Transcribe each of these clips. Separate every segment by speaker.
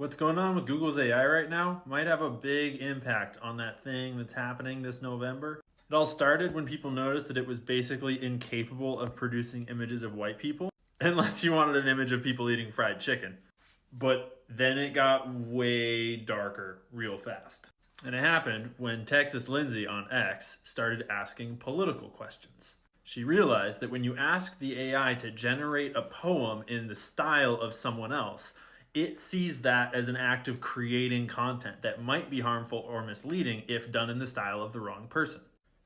Speaker 1: What's going on with Google's AI right now might have a big impact on that thing that's happening this November. It all started when people noticed that it was basically incapable of producing images of white people, unless you wanted an image of people eating fried chicken. But then it got way darker real fast. And it happened when Texas Lindsay on X started asking political questions. She realized that when you ask the AI to generate a poem in the style of someone else, it sees that as an act of creating content that might be harmful or misleading if done in the style of the wrong person.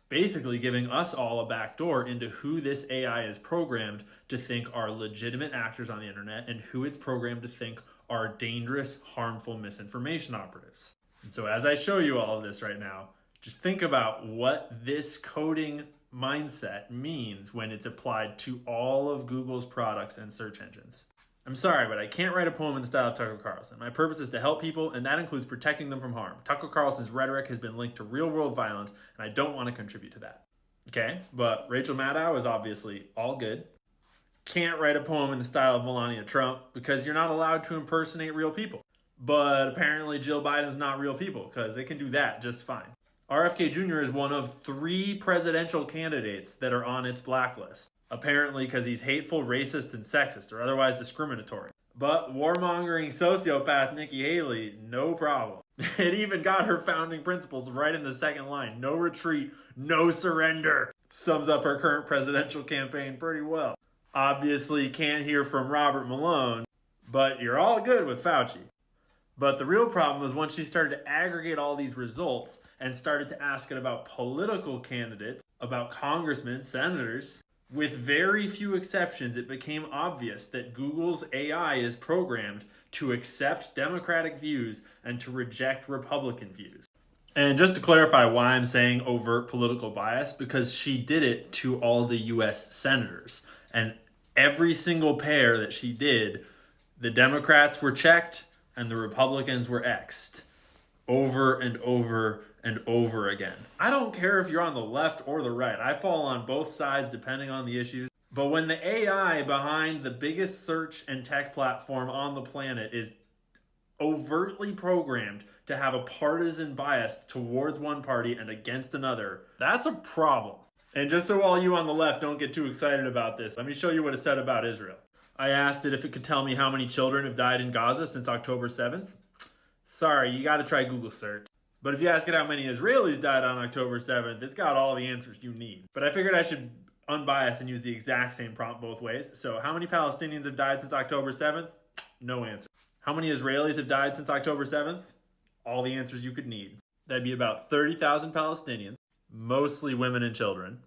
Speaker 1: Basically giving us all a backdoor into who this AI is programmed to think are legitimate actors on the internet and who it's programmed to think are dangerous, harmful misinformation operatives. And so as I show you all of this right now, just think about what this coding mindset means when it's applied to all of Google's products and search engines. I'm sorry, but I can't write a poem in the style of Tucker Carlson. My purpose is to help people, and that includes protecting them from harm. Tucker Carlson's rhetoric has been linked to real-world violence, and I don't want to contribute to that. Okay, but Rachel Maddow is obviously all good. Can't write a poem in the style of Melania Trump because you're not allowed to impersonate real people. But apparently Jill Biden's not real people because it can do that just fine. RFK Jr. is one of 3 presidential candidates that are on its blacklist. Apparently because he's hateful, racist, and sexist, or otherwise discriminatory. But warmongering sociopath Nikki Haley, no problem. It even got her founding principles right in the second line. No retreat, no surrender. Sums up her current presidential campaign pretty well. Obviously can't hear from Robert Malone, but you're all good with Fauci. But the real problem was once she started to aggregate all these results and started to ask it about political candidates, about congressmen, senators. With very few exceptions, it became obvious that Google's AI is programmed to accept Democratic views and to reject Republican views. And just to clarify why I'm saying overt political bias, because she did it to all the US senators. And every single pair that she did, the Democrats were checked and the Republicans were X'd over and over and over again. I don't care if you're on the left or the right. I fall on both sides depending on the issues. But when the AI behind the biggest search and tech platform on the planet is overtly programmed to have a partisan bias towards one party and against another, that's a problem. And just so all you on the left don't get too excited about this, let me show you what it said about Israel. I asked it if it could tell me how many children have died in Gaza since October 7th. Sorry, you gotta try Google search. But if you ask it how many Israelis died on October 7th, it's got all the answers you need. But I figured I should unbiased and use the exact same prompt both ways. So how many Palestinians have died since October 7th? No answer. How many Israelis have died since October 7th? All the answers you could need. That'd be about 30,000 Palestinians, mostly women and children,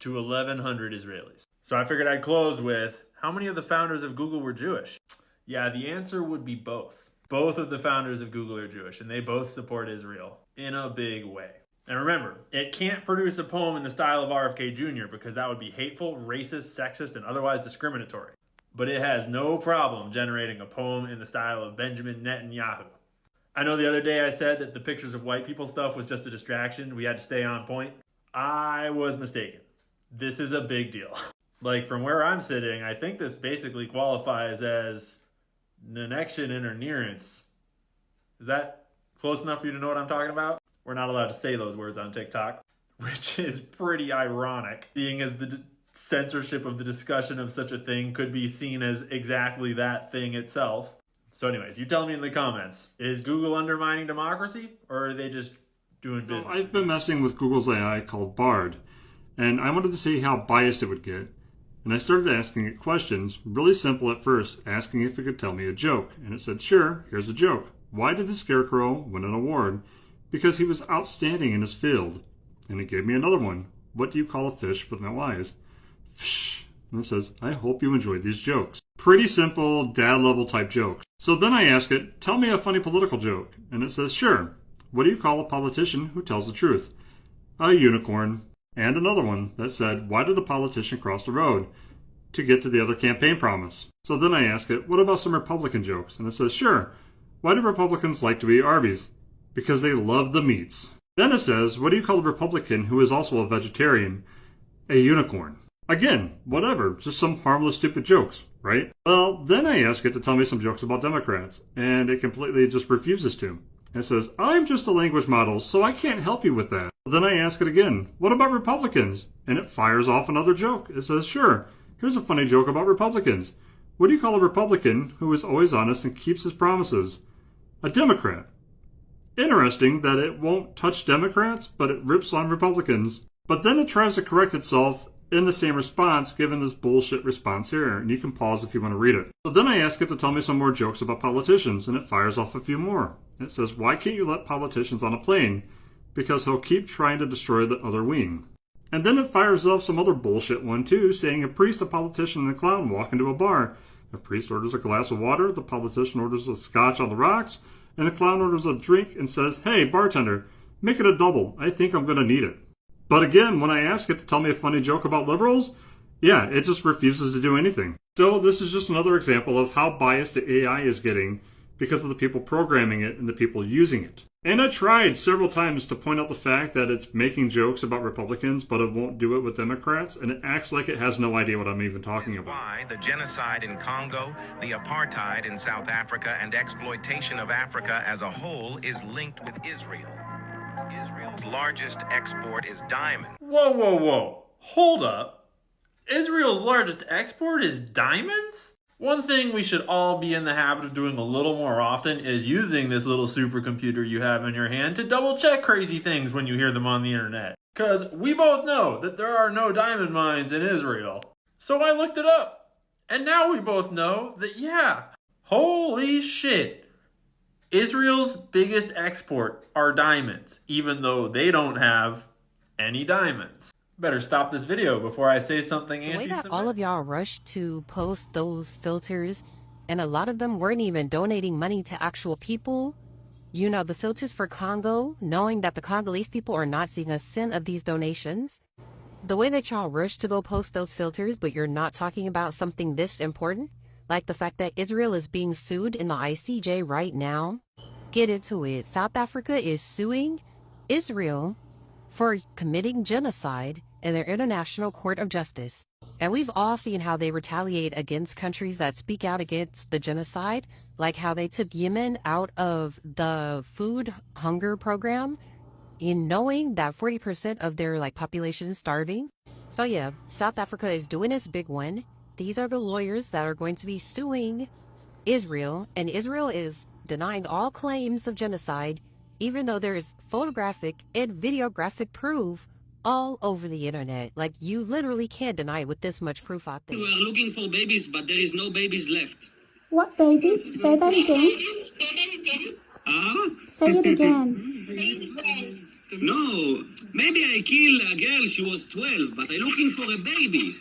Speaker 1: to 1,100 Israelis. So I figured I'd close with, how many of the founders of Google were Jewish? Yeah, the answer would be both. Both of the founders of Google are Jewish, and they both support Israel in a big way. And remember, it can't produce a poem in the style of RFK Jr. because that would be hateful, racist, sexist, and otherwise discriminatory. But it has no problem generating a poem in the style of Benjamin Netanyahu. I know the other day I said that the pictures of white people stuff was just a distraction. We had to stay on point. I was mistaken. This is a big deal. Like from where I'm sitting, I think this basically qualifies as Nenection interference. Is that close enough for you to know what I'm talking about? We're not allowed to say those words on TikTok, which is pretty ironic, seeing as the censorship of the discussion of such a thing could be seen as exactly that thing itself. So anyways, you tell me in the comments, is Google undermining democracy or are they just doing business?
Speaker 2: Well, I've been messing with Google's AI called Bard, and I wanted to see how biased it would get. And I started asking it questions, really simple at first, asking if it could tell me a joke. And it said, sure, here's a joke. Why did the Scarecrow win an award? Because he was outstanding in his field. And it gave me another one. What do you call a fish with no eyes? Fish. And it says, I hope you enjoyed these jokes. Pretty simple, dad-level type jokes. So then I ask it, tell me a funny political joke. And it says, sure. What do you call a politician who tells the truth? A unicorn. And another one that said, why did a politician cross the road? To get to the other campaign promise. So then I ask it, what about some Republican jokes? And it says, sure. Why do Republicans like to eat Arby's? Because they love the meats. Then it says, what do you call a Republican who is also a vegetarian? A unicorn. Again, whatever, just some harmless, stupid jokes. right? Well, then I ask it to tell me some jokes about Democrats, and it completely just refuses to. It says, I'm just a language model, so I can't help you with that. Then I ask it again, what about Republicans? And it fires off another joke. It says, sure, here's a funny joke about Republicans. What do you call a Republican who is always honest and keeps his promises? A Democrat. Interesting that it won't touch Democrats, but it rips on Republicans. But then it tries to correct itself in the same response, given this bullshit response here, and you can pause if you want to read it. So then I ask it to tell me some more jokes about politicians, and it fires off a few more. It says, why can't you let politicians on a plane? Because he'll keep trying to destroy the other wing. And then it fires off some other bullshit one too, saying a priest, a politician, and a clown walk into a bar. The priest orders a glass of water, the politician orders a scotch on the rocks, and the clown orders a drink and says, hey, bartender, make it a double. I think I'm going to need it. But again, when I ask it to tell me a funny joke about liberals, yeah, it just refuses to do anything. So this is just another example of how biased the AI is getting because of the people programming it and the people using it. And I tried several times to point out the fact that it's making jokes about Republicans, but it won't do it with Democrats, and it acts like it has no idea what I'm even talking about.
Speaker 3: Why the genocide in Congo, the apartheid in South Africa, and exploitation of Africa as a whole is linked with Israel. Israel's largest export is diamond.
Speaker 1: Whoa, whoa, whoa. Hold up. Israel's largest export is diamonds? One thing we should all be in the habit of doing a little more often is using this little supercomputer you have in your hand to double check crazy things when you hear them on the internet. Because we both know that there are no diamond mines in Israel. So I looked it up. And now we both know that, yeah, holy shit. Israel's biggest export are diamonds, even though they don't have any diamonds. Better stop this video before I say something anti-Semitic.
Speaker 4: The way that all of y'all rushed to post those filters, and a lot of them weren't even donating money to actual people. You know, the filters for Congo, knowing that the Congolese people are not seeing a cent of these donations. The way that y'all rushed to go post those filters, but you're not talking about something this important, like the fact that Israel is being sued in the ICJ right now. Get into it. South Africa is suing Israel for committing genocide in their International Court of Justice. And we've all seen how they retaliate against countries that speak out against the genocide, like how they took Yemen out of the food hunger program, in knowing that 40% of their population is starving. So yeah, South Africa is doing this big one. These are the lawyers that are going to be suing Israel, and Israel is denying all claims of genocide, even though there is photographic and videographic proof all over the internet. Like, you literally can't deny it with this much proof out there.
Speaker 5: We are looking for babies, but there is no babies left.
Speaker 6: What babies? Say that again. Say it again.
Speaker 5: No, maybe I kill a girl, she was 12, but I'm looking for a baby.